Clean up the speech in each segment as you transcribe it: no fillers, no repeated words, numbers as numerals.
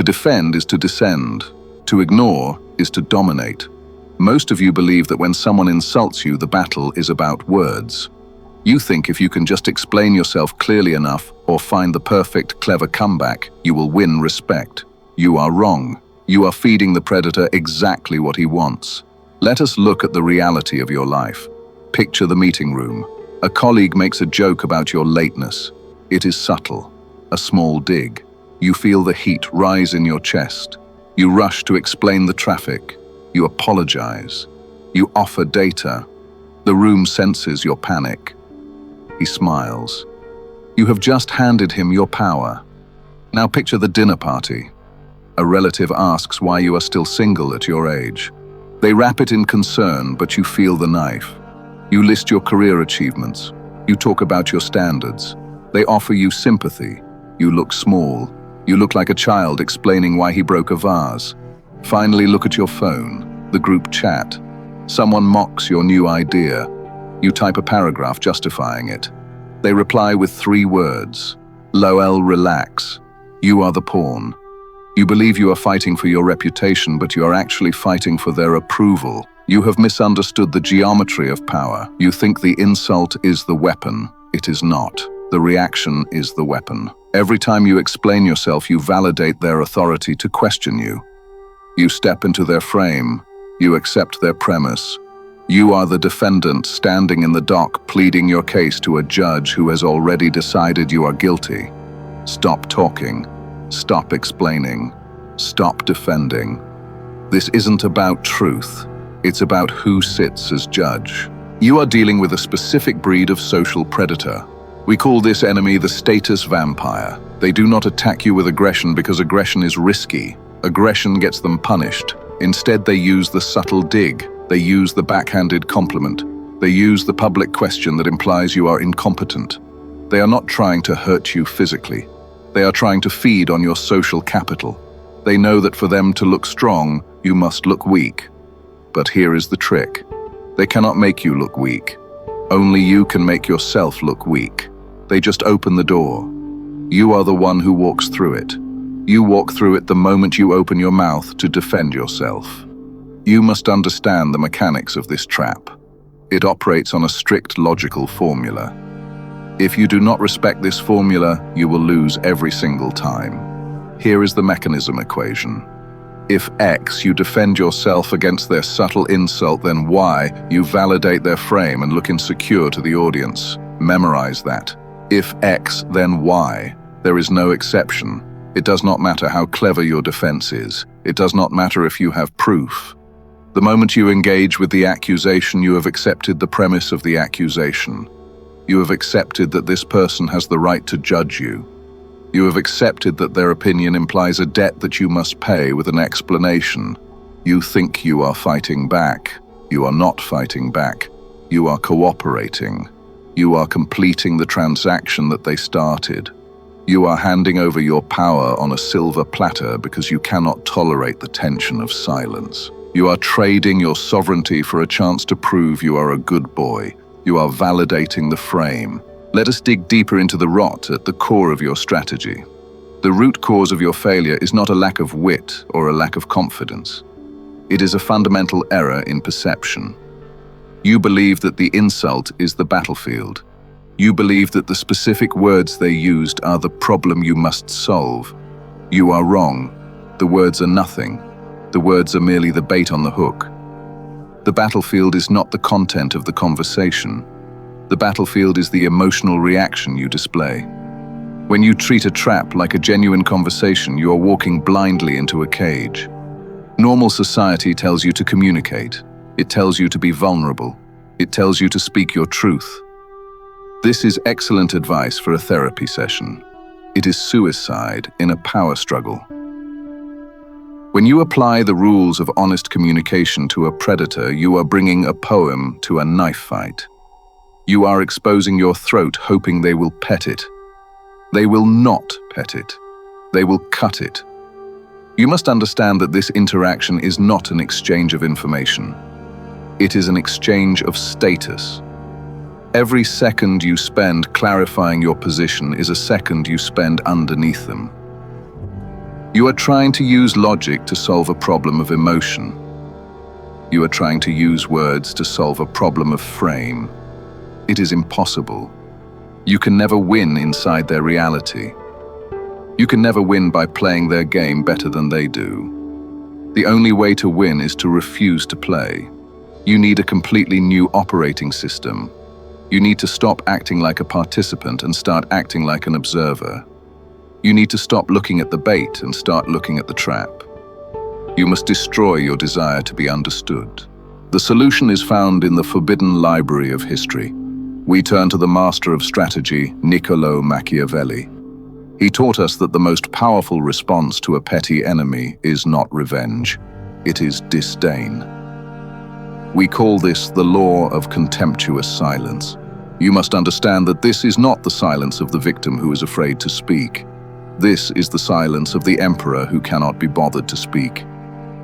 defend is to descend. To ignore is to dominate. Most of you believe that when someone insults you, the battle is about words. You think if you can just explain yourself clearly enough or find the perfect, clever comeback, you will win respect. You are wrong. You are feeding the predator exactly what he wants. Let us look at the reality of your life. Picture the meeting room. A colleague makes a joke about your lateness. It is subtle, a small dig. You feel the heat rise in your chest. You rush to explain the traffic. You apologize. You offer data. The room senses your panic. He smiles. You have just handed him your power. Now picture the dinner party. A relative asks why you are still single at your age. They wrap it in concern, but you feel the knife. You list your career achievements. You talk about your standards. They offer you sympathy. You look small. You look like a child explaining why he broke a vase. Finally, look at your phone, the group chat. Someone mocks your new idea. You type a paragraph justifying it. They reply with 3 words. "Lol, relax. You are the pawn." You believe you are fighting for your reputation, but you are actually fighting for their approval. You have misunderstood the geometry of power. You think the insult is the weapon. It is not. The reaction is the weapon. Every time you explain yourself, you validate their authority to question you. You step into their frame. You accept their premise. You are the defendant standing in the dock pleading your case to a judge who has already decided you are guilty. Stop talking. Stop explaining. Stop defending. This isn't about truth. It's about who sits as judge. You are dealing with a specific breed of social predator. We call this enemy the status vampire. They do not attack you with aggression because aggression is risky. Aggression gets them punished. Instead, they use the subtle dig. They use the backhanded compliment. They use the public question that implies you are incompetent. They are not trying to hurt you physically. They are trying to feed on your social capital. They know that for them to look strong, you must look weak. But here is the trick. They cannot make you look weak. Only you can make yourself look weak. They just open the door. You are the one who walks through it. You walk through it the moment you open your mouth to defend yourself. You must understand the mechanics of this trap. It operates on a strict logical formula. If you do not respect this formula, you will lose every single time. Here is the mechanism equation. If X, you defend yourself against their subtle insult, then Y, you validate their frame and look insecure to the audience. Memorize that. If X, then Y. There is no exception. It does not matter how clever your defense is. It does not matter if you have proof. The moment you engage with the accusation, you have accepted the premise of the accusation. You have accepted that this person has the right to judge you. You have accepted that their opinion implies a debt that you must pay with an explanation. You think you are fighting back. You are not fighting back. You are cooperating. You are completing the transaction that they started. You are handing over your power on a silver platter because you cannot tolerate the tension of silence. You are trading your sovereignty for a chance to prove you are a good boy. You are validating the frame. Let us dig deeper into the rot at the core of your strategy. The root cause of your failure is not a lack of wit or a lack of confidence. It is a fundamental error in perception. You believe that the insult is the battlefield. You believe that the specific words they used are the problem you must solve. You are wrong. The words are nothing. The words are merely the bait on the hook. The battlefield is not the content of the conversation. The battlefield is the emotional reaction you display. When you treat a trap like a genuine conversation, you are walking blindly into a cage. Normal society tells you to communicate. It tells you to be vulnerable. It tells you to speak your truth. This is excellent advice for a therapy session. It is suicide in a power struggle. When you apply the rules of honest communication to a predator, you are bringing a poem to a knife fight. You are exposing your throat, hoping they will pet it. They will not pet it. They will cut it. You must understand that this interaction is not an exchange of information. It is an exchange of status. Every second you spend clarifying your position is a second you spend underneath them. You are trying to use logic to solve a problem of emotion. You are trying to use words to solve a problem of frame. It is impossible. You can never win inside their reality. You can never win by playing their game better than they do. The only way to win is to refuse to play. You need a completely new operating system. You need to stop acting like a participant and start acting like an observer. You need to stop looking at the bait and start looking at the trap. You must destroy your desire to be understood. The solution is found in the forbidden library of history. We turn to the master of strategy, Niccolo Machiavelli. He taught us that the most powerful response to a petty enemy is not revenge, it is disdain. We call this the Law of Contemptuous Silence. You must understand that this is not the silence of the victim who is afraid to speak. This is the silence of the emperor who cannot be bothered to speak.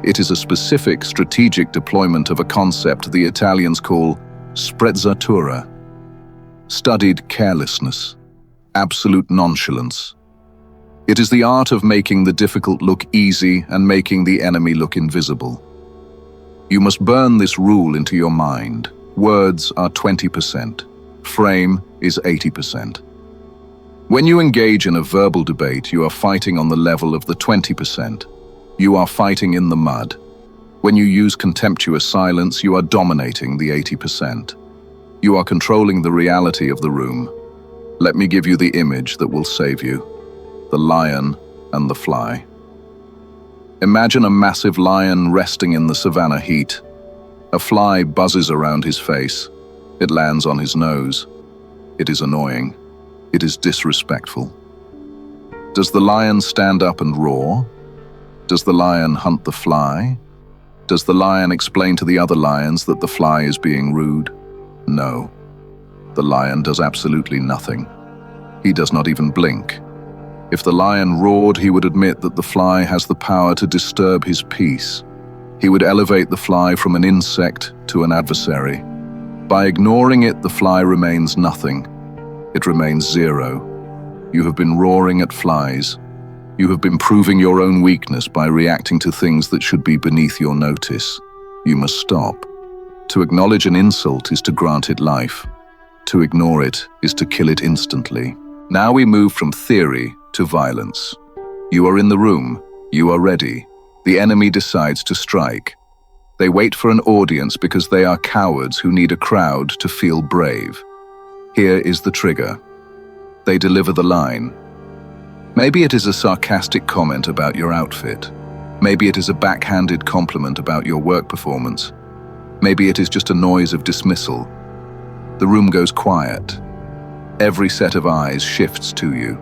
It is a specific strategic deployment of a concept the Italians call Sprezzatura. Studied carelessness, absolute nonchalance. It is the art of making the difficult look easy and making the enemy look invisible. You must burn this rule into your mind. Words are 20%. Frame is 80%. When you engage in a verbal debate, you are fighting on the level of the 20%. You are fighting in the mud. When you use contemptuous silence, you are dominating the 80%. You are controlling the reality of the room. Let me give you the image that will save you. The lion and the fly. Imagine a massive lion resting in the savannah heat. A fly buzzes around his face. It lands on his nose. It is annoying. It is disrespectful. Does the lion stand up and roar? Does the lion hunt the fly? Does the lion explain to the other lions that the fly is being rude? No. The lion does absolutely nothing. He does not even blink. If the lion roared, he would admit that the fly has the power to disturb his peace. He would elevate the fly from an insect to an adversary. By ignoring it, the fly remains nothing. It remains zero. You have been roaring at flies. You have been proving your own weakness by reacting to things that should be beneath your notice. You must stop. To acknowledge an insult is to grant it life. To ignore it is to kill it instantly. Now we move from theory to violence. You are in the room. You are ready. The enemy decides to strike. They wait for an audience because they are cowards who need a crowd to feel brave. Here is the trigger. They deliver the line. Maybe it is a sarcastic comment about your outfit. Maybe it is a backhanded compliment about your work performance. Maybe it is just a noise of dismissal. The room goes quiet. Every set of eyes shifts to you.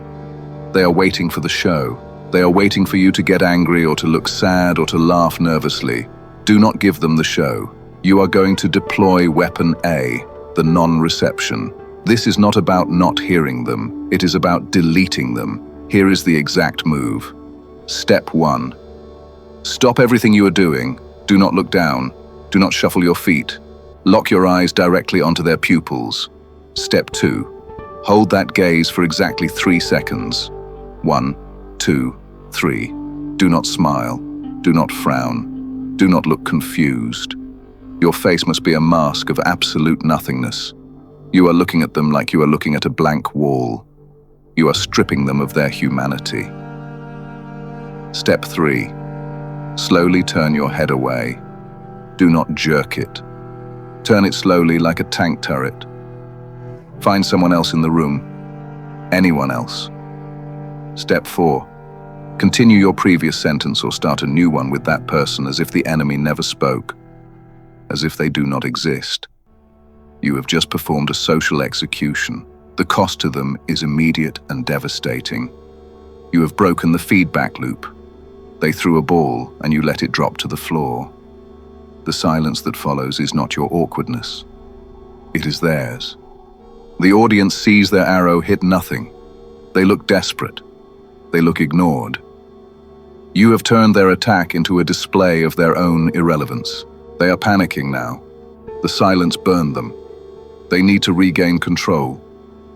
They are waiting for the show. They are waiting for you to get angry or to look sad or to laugh nervously. Do not give them the show. You are going to deploy weapon A, the non-reception. This is not about not hearing them. It is about deleting them. Here is the exact move. Step 1. Stop everything you are doing. Do not look down. Do not shuffle your feet. Lock your eyes directly onto their pupils. Step 2. Hold that gaze for exactly 3 seconds. 1, 2, 3. Do not smile. Do not frown. Do not look confused. Your face must be a mask of absolute nothingness. You are looking at them like you are looking at a blank wall. You are stripping them of their humanity. Step 3. Slowly turn your head away. Do not jerk it. Turn it slowly like a tank turret. Find someone else in the room. Anyone else. Step 4. Continue your previous sentence or start a new one with that person as if the enemy never spoke, as if they do not exist. You have just performed a social execution. The cost to them is immediate and devastating. You have broken the feedback loop. They threw a ball and you let it drop to the floor. The silence that follows is not your awkwardness. It is theirs. The audience sees their arrow hit nothing. They look desperate. They look ignored. You have turned their attack into a display of their own irrelevance. They are panicking now. The silence burned them. They need to regain control.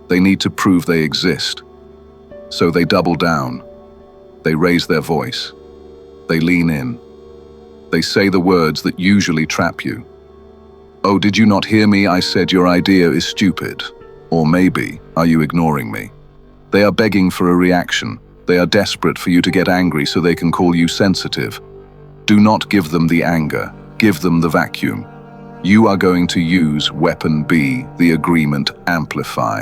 They need to prove they exist. So they double down. They raise their voice. They lean in. They say the words that usually trap you. "Oh, did you not hear me? I said your idea is stupid." Or maybe, "Are you ignoring me?" They are begging for a reaction. They are desperate for you to get angry so they can call you sensitive. Do not give them the anger. Give them the vacuum. You are going to use Weapon B, the Agreement Amplify.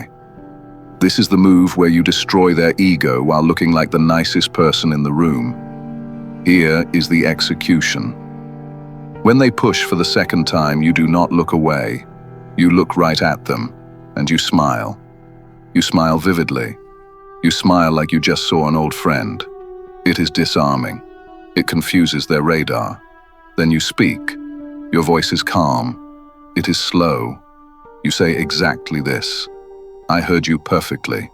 This is the move where you destroy their ego while looking like the nicest person in the room. Here is the execution. When they push for the second time, you do not look away. You look right at them, and you smile. You smile vividly. You smile like you just saw an old friend. It is disarming. It confuses their radar. Then you speak. Your voice is calm. It is slow. You say exactly this. "I heard you perfectly.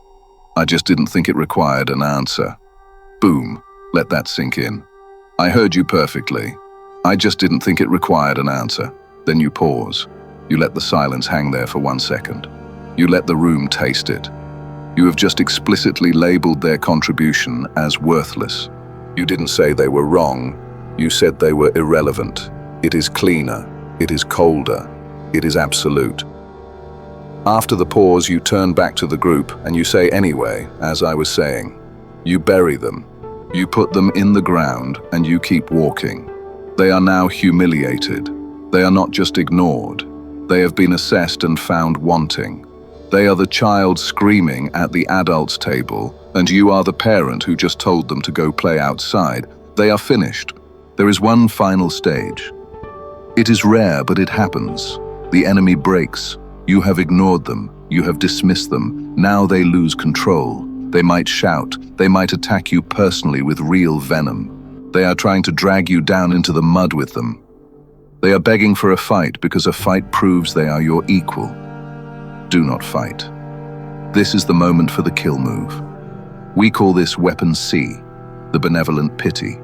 I just didn't think it required an answer." Boom. Let that sink in. "I heard you perfectly. I just didn't think it required an answer." Then you pause. You let the silence hang there for 1 second. You let the room taste it. You have just explicitly labeled their contribution as worthless. You didn't say they were wrong. You said they were irrelevant. It is cleaner. It is colder. It is absolute. After the pause, you turn back to the group and you say, "Anyway, as I was saying." You bury them. You put them in the ground and you keep walking. They are now humiliated. They are not just ignored. They have been assessed and found wanting. They are the child screaming at the adult's table, and you are the parent who just told them to go play outside. They are finished. There is one final stage. It is rare, but it happens. The enemy breaks. You have ignored them. You have dismissed them. Now they lose control. They might shout. They might attack you personally with real venom. They are trying to drag you down into the mud with them. They are begging for a fight because a fight proves they are your equal. Do not fight. This is the moment for the kill move. We call this Weapon C, the Benevolent Pity.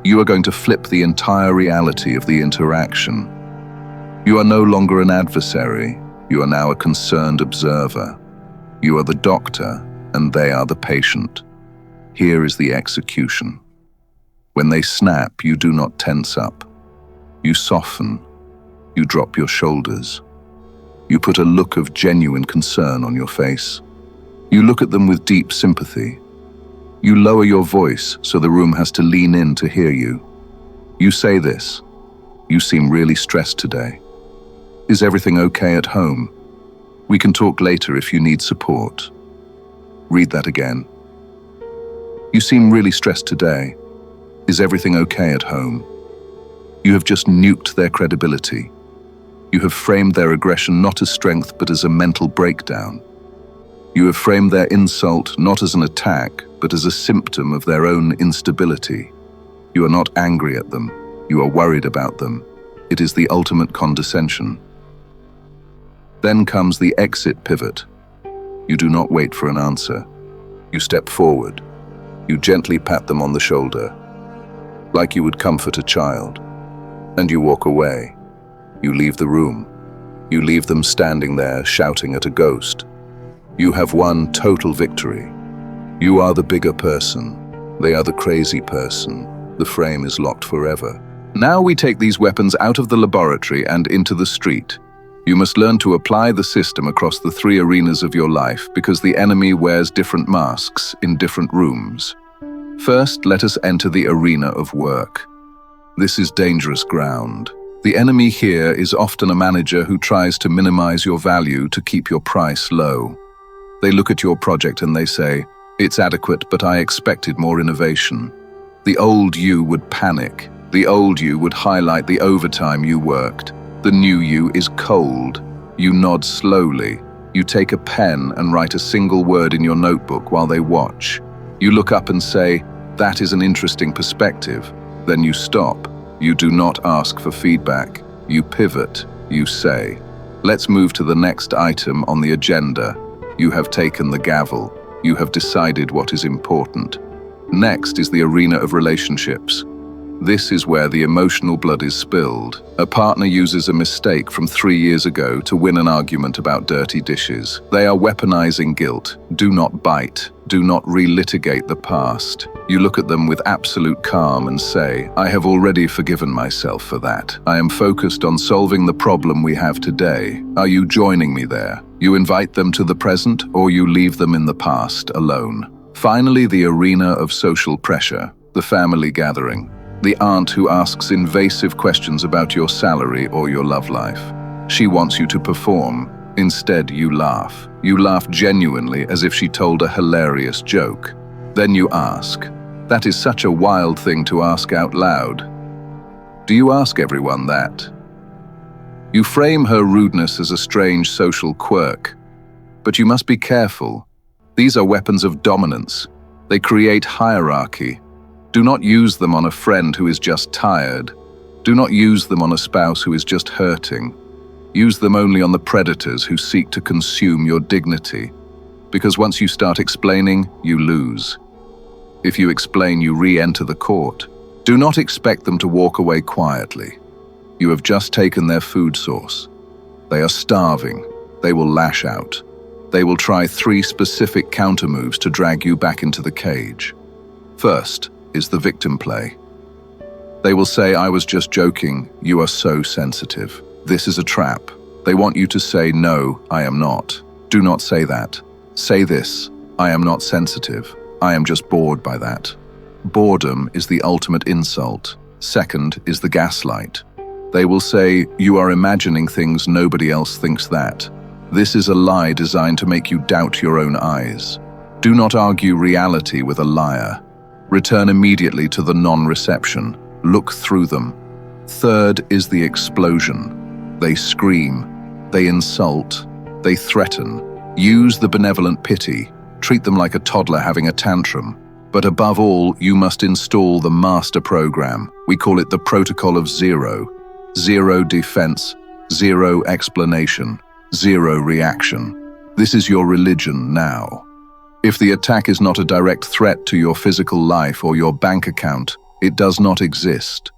You are going to flip the entire reality of the interaction. You are no longer an adversary. You are now a concerned observer. You are the doctor, and they are the patient. Here is the execution. When they snap, you do not tense up. You soften. You drop your shoulders. You put a look of genuine concern on your face. You look at them with deep sympathy. You lower your voice so the room has to lean in to hear you. You say this: "You seem really stressed today. Is everything okay at home? We can talk later if you need support." Read that again. "You seem really stressed today. Is everything okay at home?" You have just nuked their credibility. You have framed their aggression not as strength but as a mental breakdown. You have framed their insult not as an attack but as a symptom of their own instability. You are not angry at them. You are worried about them. It is the ultimate condescension. Then comes the exit pivot. You do not wait for an answer. You step forward. You gently pat them on the shoulder, like you would comfort a child. And you walk away. You leave the room. You leave them standing there shouting at a ghost. You have won total victory. You are the bigger person. They are the crazy person. The frame is locked forever. Now we take these weapons out of the laboratory and into the street. You must learn to apply the system across the 3 arenas of your life because the enemy wears different masks in different rooms. First, let us enter the arena of work. This is dangerous ground. The enemy here is often a manager who tries to minimize your value to keep your price low. They look at your project and they say, "It's adequate, but I expected more innovation." The old you would panic. The old you would highlight the overtime you worked. The new you is cold. You nod slowly. You take a pen and write a single word in your notebook while they watch. You look up and say, "That is an interesting perspective." Then you stop. You do not ask for feedback. You pivot. You say, "Let's move to the next item on the agenda." You have taken the gavel. You have decided what is important. Next is the arena of relationships. This is where the emotional blood is spilled. A partner uses a mistake from 3 years ago to win an argument about dirty dishes. They are weaponizing guilt. Do not bite. Do not relitigate the past. You look at them with absolute calm and say, I have already forgiven myself for that. I am focused on solving the problem we have today. Are you joining me there? You invite them to the present, or you leave them in the past alone. Finally, the arena of social pressure, the family gathering. The aunt who asks invasive questions about your salary or your love life. She wants you to perform. Instead, you laugh. You laugh genuinely as if she told a hilarious joke. Then you ask. That is such a wild thing to ask out loud. Do you ask everyone that? You frame her rudeness as a strange social quirk. But you must be careful. These are weapons of dominance. They create hierarchy. Do not use them on a friend who is just tired. Do not use them on a spouse who is just hurting. Use them only on the predators who seek to consume your dignity. Because once you start explaining, you lose. If you explain, you re-enter the court. Do not expect them to walk away quietly. You have just taken their food source. They are starving. They will lash out. They will try 3 specific countermoves to drag you back into the cage. First is the victim play. They will say, I was just joking, you are so sensitive. This is a trap. They want you to say, no, I am not. Do not say that. Say this, I am not sensitive. I am just bored by that. Boredom is the ultimate insult. Second is the gaslight. They will say, you are imagining things, nobody else thinks that. This is a lie designed to make you doubt your own eyes. Do not argue reality with a liar. Return immediately to the non-reception. Look through them. Third is the explosion. They scream. They insult. They threaten. Use the benevolent pity. Treat them like a toddler having a tantrum. But above all, you must install the master program. We call it the protocol of zero. 0 defense, 0 explanation, 0 reaction. This is your religion now. If the attack is not a direct threat to your physical life or your bank account, it does not exist.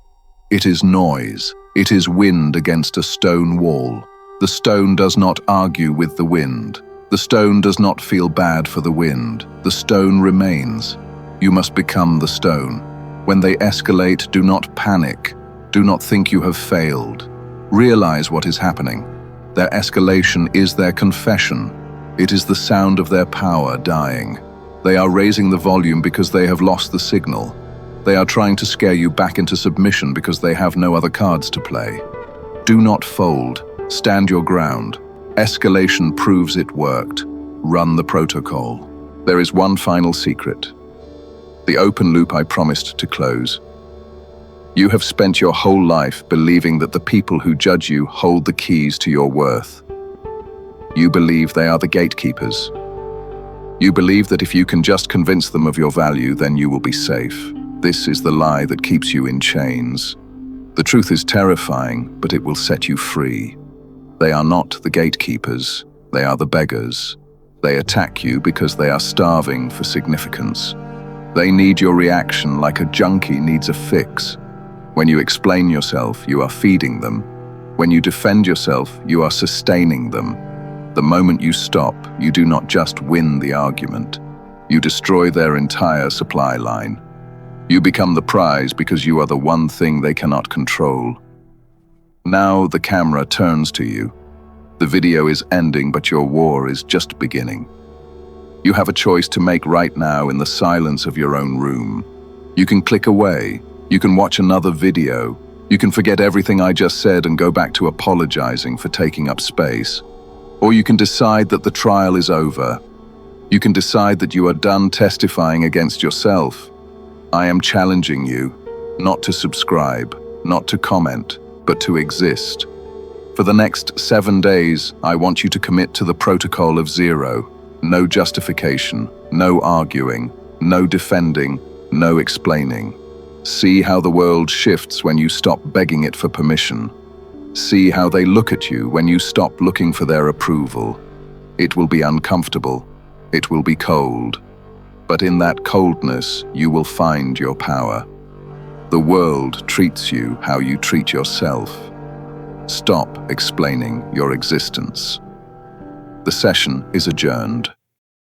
It is noise. It is wind against a stone wall. The stone does not argue with the wind. The stone does not feel bad for the wind. The stone remains. You must become the stone. When they escalate, do not panic. Do not think you have failed. Realize what is happening. Their escalation is their confession. It is the sound of their power dying. They are raising the volume because they have lost the signal. They are trying to scare you back into submission because they have no other cards to play. Do not fold. Stand your ground. Escalation proves it worked. Run the protocol. There is one final secret. The open loop I promised to close. You have spent your whole life believing that the people who judge you hold the keys to your worth. You believe they are the gatekeepers. You believe that if you can just convince them of your value, then you will be safe. This is the lie that keeps you in chains. The truth is terrifying, but it will set you free. They are not the gatekeepers. They are the beggars. They attack you because they are starving for significance. They need your reaction like a junkie needs a fix. When you explain yourself, you are feeding them. When you defend yourself, you are sustaining them. The moment you stop, you do not just win the argument. You destroy their entire supply line. You become the prize because you are the one thing they cannot control. Now the camera turns to you. The video is ending, but your war is just beginning. You have a choice to make right now in the silence of your own room. You can click away. You can watch another video. You can forget everything I just said and go back to apologizing for taking up space. Or you can decide that the trial is over. You can decide that you are done testifying against yourself. I am challenging you, not to subscribe, not to comment, but to exist. For the next 7 days, I want you to commit to the protocol of zero. No justification, no arguing, no defending, no explaining. See how the world shifts when you stop begging it for permission. See how they look at you when you stop looking for their approval. It will be uncomfortable. It will be cold. But in that coldness, you will find your power. The world treats you how you treat yourself. Stop explaining your existence. The session is adjourned.